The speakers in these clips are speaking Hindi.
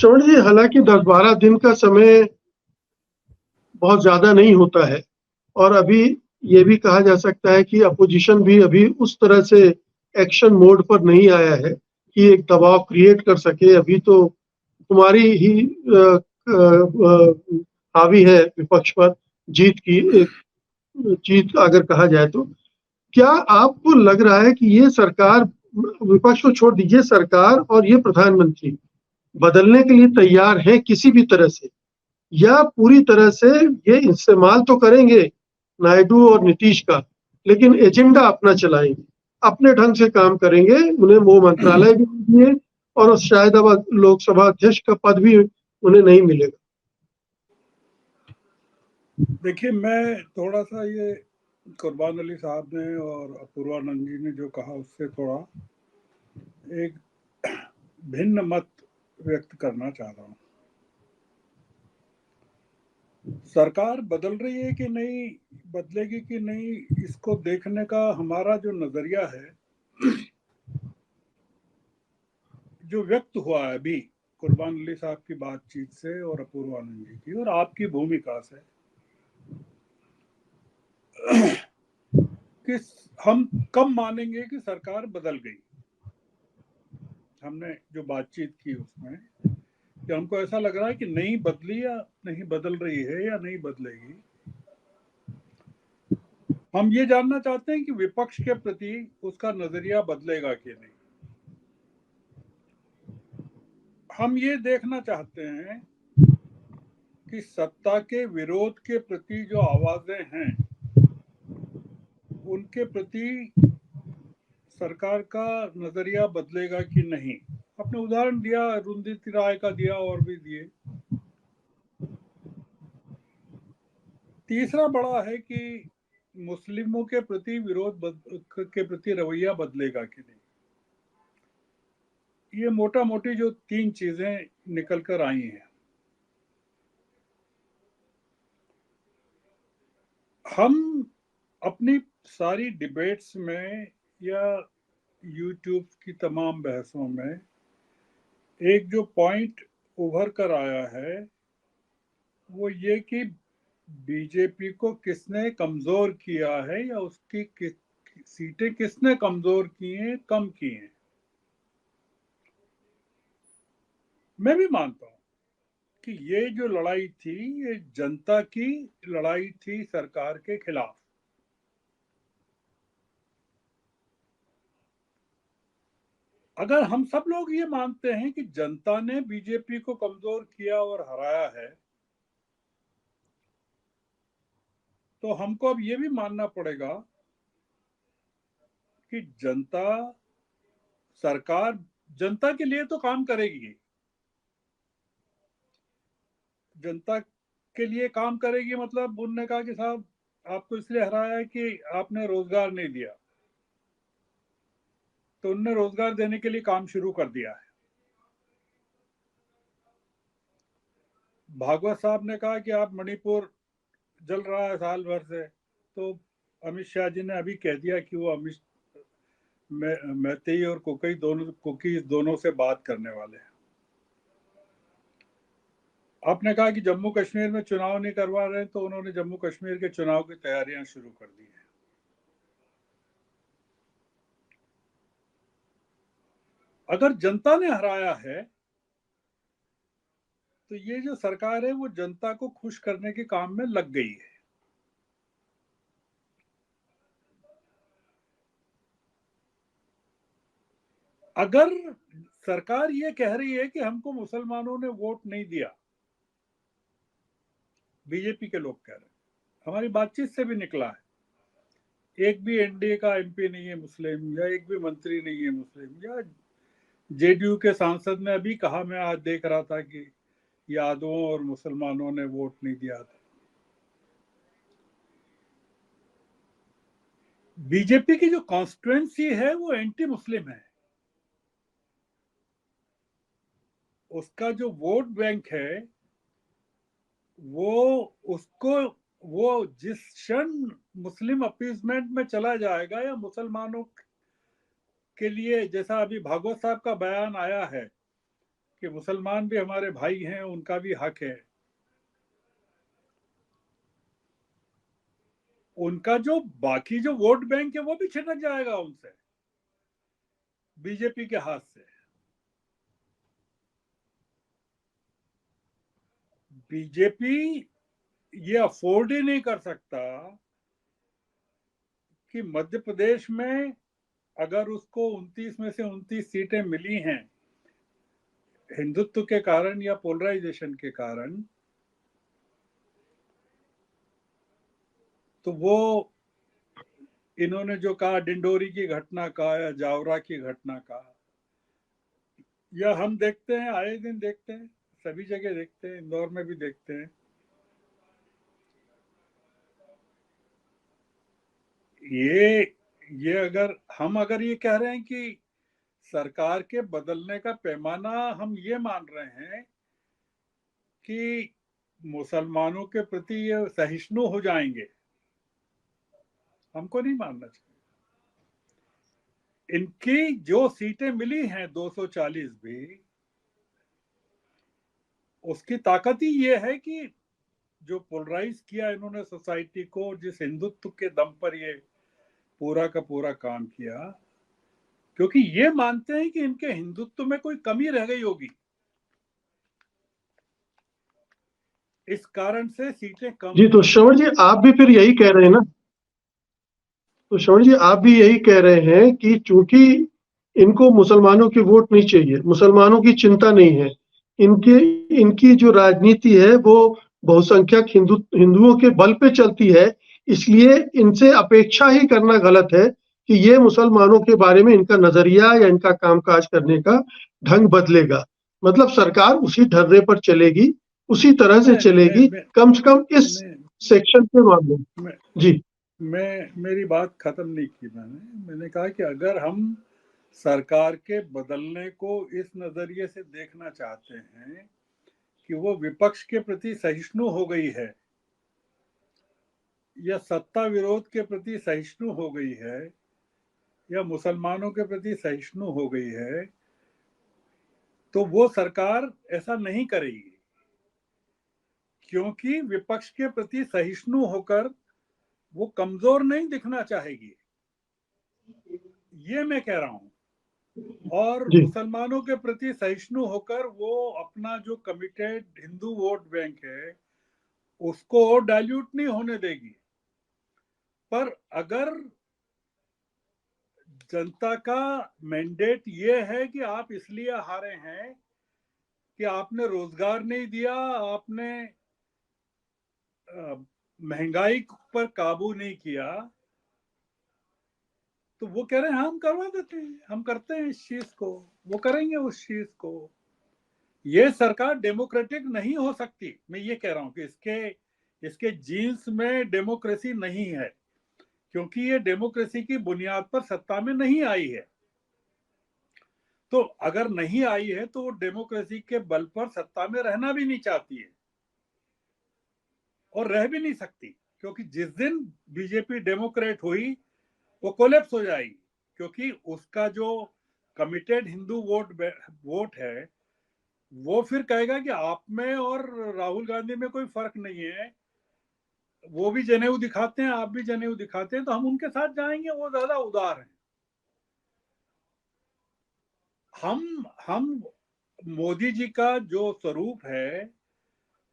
श्रवण जी, हालांकि 10-12 दिन का समय बहुत ज्यादा नहीं होता है और अभी ये भी कहा जा सकता है कि अपोजिशन भी अभी उस तरह से एक्शन मोड पर नहीं आया है कि एक दबाव क्रिएट कर सके। अभी तो तुम्हारी ही हावी है विपक्ष पर जीत की, एक जीत अगर कहा जाए तो। क्या आपको लग रहा है कि ये सरकार, विपक्ष को छोड़ दीजिए, सरकार और ये प्रधानमंत्री बदलने के लिए तैयार है किसी भी तरह से, या पूरी तरह से ये इस्तेमाल तो करेंगे नायडू और नीतीश का, लेकिन एजेंडा अपना चलाएंगे, अपने ढंग से काम करेंगे, उन्हें वो मंत्रालय भी दिए और शायद अब लोकसभा अध्यक्ष का पद भी उन्हें नहीं मिलेगा? देखिए, मैं थोड़ा सा ये कुर्बान अली साहब ने और अपूर्वानंद जी ने जो कहा उससे थोड़ा एक भिन्न मत व्यक्त करना चाह रहा हूँ। सरकार बदल रही है कि नहीं, बदलेगी कि नहीं, इसको देखने का हमारा जो नजरिया है, जो व्यक्त हुआ है अभी कुर्बान अली साहब की बातचीत से और अपूर्वानंद जी की और आपकी भूमिका से, कि हम कब मानेंगे कि सरकार बदल गई। हमने जो बातचीत की उसमें कि हमको ऐसा लग रहा है कि नहीं बदली या नहीं बदल रही है या नहीं बदलेगी। हम ये जानना चाहते हैं कि विपक्ष के प्रति उसका नजरिया बदलेगा कि नहीं। हम ये देखना चाहते हैं कि सत्ता के विरोध के प्रति जो आवाजें हैं उनके प्रति सरकार का नजरिया बदलेगा कि नहीं। आपने उदाहरण दिया, अरुंधति राय का दिया और भी दिए। तीसरा बड़ा है कि मुस्लिमों के प्रति विरोध के प्रति रवैया बदलेगा कि नहीं। ये मोटा मोटी जो 3 चीजें निकल कर आई हैं। हम अपनी सारी डिबेट्स में या यूट्यूब की तमाम बहसों में एक जो पॉइंट उभर कर आया है वो ये कि बीजेपी को किसने कमजोर किया है या उसकी सीटें किसने कमजोर की हैं, कम की हैं। मैं भी मानता हूं कि ये जो लड़ाई थी ये जनता की लड़ाई थी सरकार के खिलाफ। अगर हम सब लोग ये मानते हैं कि जनता ने बीजेपी को कमजोर किया और हराया है, तो हमको अब ये भी मानना पड़ेगा कि सरकार जनता के लिए तो काम करेगी। जनता के लिए काम करेगी मतलब उन्होंने कहा कि साहब आपको इसलिए हराया है कि आपने रोजगार नहीं दिया, तो उन्होंने रोजगार देने के लिए काम शुरू कर दिया है। भागवत साहब ने कहा कि आप मणिपुर जल रहा है साल भर से, तो अमित शाह जी ने अभी कह दिया कि वो मैतेई और कुकी दोनों से बात करने वाले हैं। आपने कहा कि जम्मू कश्मीर में चुनाव नहीं करवा रहे, तो उन्होंने जम्मू कश्मीर के चुनाव की तैयारियां शुरू कर दी हैं। अगर जनता ने हराया है तो ये जो सरकार है वो जनता को खुश करने के काम में लग गई है। अगर सरकार ये कह रही है कि हमको मुसलमानों ने वोट नहीं दिया, बीजेपी के लोग कह रहे हैं, हमारी बातचीत से भी निकला है, एक भी एनडीए का एमपी नहीं है मुस्लिम, या एक भी मंत्री नहीं है मुस्लिम, या जेडीयू के सांसद ने अभी कहा, मैं आज देख रहा था कि यादवों और मुसलमानों ने वोट नहीं दिया था। बीजेपी की जो कॉन्स्टिट्यूएंसी है वो एंटी मुस्लिम है। उसका जो वोट बैंक है वो जिस क्षण मुस्लिम अपीजमेंट में चला जाएगा या मुसलमानों के लिए, जैसा अभी भागवत साहब का बयान आया है कि मुसलमान भी हमारे भाई हैं, उनका भी हक है। उनका जो बाकी जो वोट बैंक है वो भी छिनक जाएगा उनसे, बीजेपी के हाथ से। बीजेपी ये अफोर्ड ही नहीं कर सकता कि मध्य प्रदेश में अगर उसको 29 में से 29 सीटें मिली हैं हिंदुत्व के कारण या पोलराइजेशन के कारण, तो वो इन्होंने जो कहा डिंडोरी की घटना का या जावरा की घटना का, या हम देखते हैं, आए दिन देखते हैं, सभी जगह देखते हैं, इंदौर में भी देखते हैं। ये अगर ये कह रहे हैं कि सरकार के बदलने का पैमाना हम ये मान रहे हैं कि मुसलमानों के प्रति ये सहिष्णु हो जाएंगे, हमको नहीं मानना चाहिए। इनकी जो सीटें मिली हैं 240 भी, उसकी ताकत ही ये है कि जो पोलराइज किया इन्होंने सोसाइटी को, जिस हिंदुत्व के दम पर ये पूरा का पूरा काम किया, क्योंकि ये मानते हैं कि इनके हिंदुत्व में कोई कमी रह गई होगी, इस कारण से सीटें कम। जी, तो श्रवण जी आप भी फिर यही कह रहे हैं ना, तो श्रवण जी आप भी यही कह रहे हैं कि चूंकि इनको मुसलमानों की वोट नहीं चाहिए, मुसलमानों की चिंता नहीं है, इनके इनकी जो राजनीति है वो बहुसंख्यक हिंदुओं के बल पे चलती है, इसलिए इनसे अपेक्षा ही करना गलत है कि ये मुसलमानों के बारे में इनका नजरिया या इनका कामकाज करने का ढंग बदलेगा। मतलब सरकार उसी ढर्रे पर चलेगी, उसी तरह से चलेगी, कम से कम इस सेक्शन के मामले में। जी, मेरी बात खत्म नहीं की मैंने कहा कि अगर हम सरकार के बदलने को इस नजरिए से देखना चाहते हैं कि वो विपक्ष के प्रति सहिष्णु हो गई है या सत्ता विरोध के प्रति सहिष्णु हो गई है या मुसलमानों के प्रति सहिष्णु हो गई है, तो वो सरकार ऐसा नहीं करेगी, क्योंकि विपक्ष के प्रति सहिष्णु होकर वो कमजोर नहीं दिखना चाहेगी, ये मैं कह रहा हूं। और जी, मुसलमानों के प्रति सहिष्णु होकर वो अपना जो कमिटेड हिंदू वोट बैंक है उसको डाइल्यूट नहीं होने देगी। पर अगर जनता का मैंडेट ये है कि आप इसलिए हारे हैं कि आपने रोजगार नहीं दिया, आपने महंगाई पर काबू नहीं किया, तो वो कह रहे हैं हम करवा देते हैं, हम करते हैं इस चीज को, वो करेंगे उस चीज को। ये सरकार डेमोक्रेटिक नहीं हो सकती। मैं ये कह रहा हूं कि इसके जीन्स में डेमोक्रेसी नहीं है, क्योंकि ये डेमोक्रेसी की बुनियाद पर सत्ता में नहीं आई है। तो अगर नहीं आई है तो वो डेमोक्रेसी के बल पर सत्ता में रहना भी नहीं चाहती है और रह भी नहीं सकती, क्योंकि जिस दिन बीजेपी डेमोक्रेट हुई वो कोलैप्स हो जाएगी, क्योंकि उसका जो कमिटेड हिंदू वोट है वो फिर कहेगा कि आप में और राहुल गांधी में कोई फर्क नहीं है, वो भी जनेऊ दिखाते हैं, आप भी जनेऊ दिखाते हैं, तो हम उनके साथ जाएंगे, वो ज्यादा उदार हैं। हम मोदी जी का जो स्वरूप है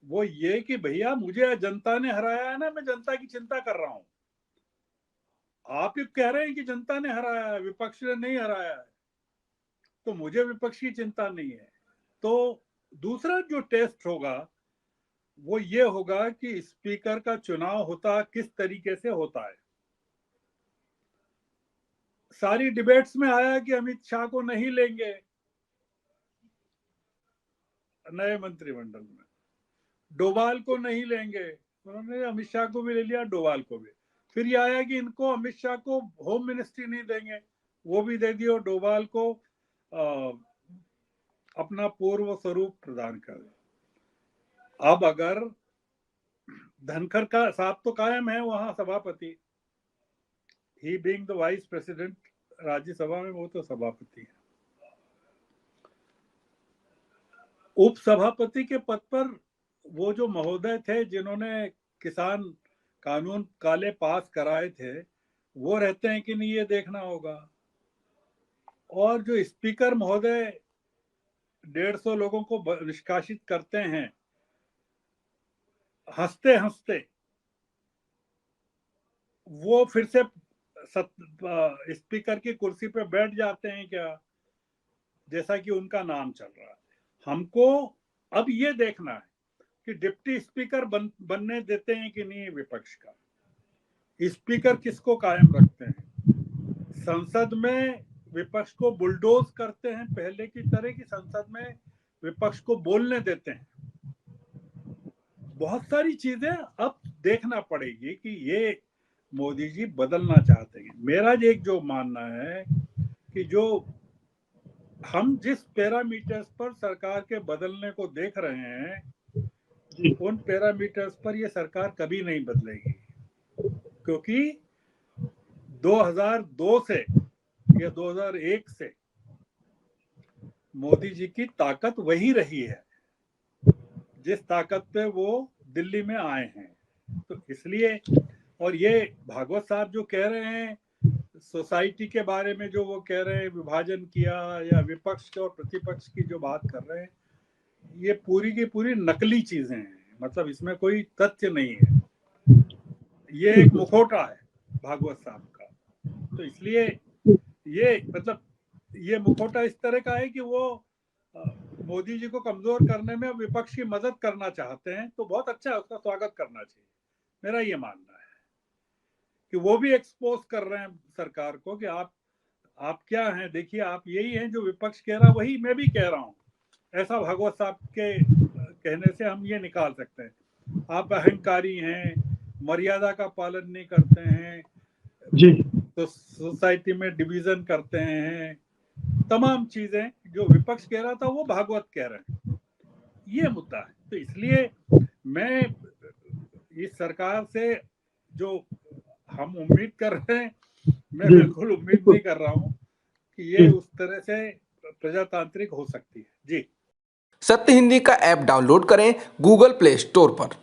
वो ये कि भैया मुझे जनता ने हराया है ना, मैं जनता की चिंता कर रहा हूं। आप ये कह रहे हैं कि जनता ने हराया है, विपक्ष ने नहीं हराया है, तो मुझे विपक्ष की चिंता नहीं है। तो दूसरा जो टेस्ट होगा वो ये होगा कि स्पीकर का चुनाव होता किस तरीके से होता है। सारी डिबेट्स में आया कि अमित शाह को नहीं लेंगे नए मंत्रिमंडल में, डोभाल को नहीं लेंगे, उन्होंने अमित शाह को भी ले लिया, डोभाल को भी। फिर ये आया कि इनको अमित शाह को होम मिनिस्ट्री नहीं देंगे, वो भी दे दिया, डोभाल को अपना पूर्व स्वरूप प्रदान कर दिया। अब अगर धनखड़ का साथ तो कायम है वहां सभापति, he being the vice president Rajya Sabha में, वो तो सभापति है। उपसभापति के पद पर वो जो महोदय थे जिन्होंने किसान कानून काले पास कराए थे, वो रहते हैं कि नहीं ये देखना होगा। और जो स्पीकर महोदय 150 लोगों को निष्कासित करते हैं हंसते हंसते, वो फिर से स्पीकर की कुर्सी पे बैठ जाते हैं क्या, जैसा कि उनका नाम चल रहा है। हमको अब ये देखना है कि डिप्टी स्पीकर बनने देते हैं कि नहीं विपक्ष का, स्पीकर किसको कायम रखते हैं, संसद में विपक्ष को बुलडोज करते हैं पहले की तरह की संसद में विपक्ष को बोलने देते हैं। बहुत सारी चीजें अब देखना पड़ेगी कि ये मोदी जी बदलना चाहते हैं। मेरा एक जो मानना है कि जो हम जिस पैरामीटर्स पर सरकार के बदलने को देख रहे हैं, उन पैरामीटर्स पर ये सरकार कभी नहीं बदलेगी, क्योंकि 2002 से या 2001 से मोदी जी की ताकत वही रही है जिस ताकत पे वो दिल्ली में आए हैं। तो इसलिए, और ये भागवत साहब जो कह रहे हैं सोसाइटी के बारे में, जो वो कह रहे हैं विभाजन किया, या विपक्ष और प्रतिपक्ष की जो बात कर रहे हैं, ये पूरी की पूरी नकली चीजें हैं। मतलब इसमें कोई तथ्य नहीं है, ये एक मुखौटा है भागवत साहब का। तो इसलिए ये मतलब ये मुखौटा इस तरह का है कि वो मोदी जी को कमजोर करने में विपक्ष की मदद करना चाहते हैं। तो बहुत अच्छा है, उसका स्वागत करना चाहिए, मेरा ये मानना है कि वो भी एक्सपोज कर रहे हैं सरकार को कि आप क्या हैं, देखिए आप यही हैं जो विपक्ष कह रहा, वही मैं भी कह रहा हूँ। ऐसा भागवत साहब के कहने से हम ये निकाल सकते हैं, आप अहंकारी हैं, मर्यादा का पालन नहीं करते हैं जी, तो सोसाइटी में डिवीजन करते हैं, तमाम चीजें जो विपक्ष कह रहा था वो भागवत कह रहे हैं। ये मुद्दा है। तो इसलिए मैं इस सरकार से जो हम उम्मीद कर रहे हैं, मैं बिल्कुल उम्मीद नहीं कर रहा हूं कि ये उस तरह से प्रजातांत्रिक हो सकती है। जी, सत्य हिंदी का ऐप डाउनलोड करें गूगल प्ले स्टोर पर।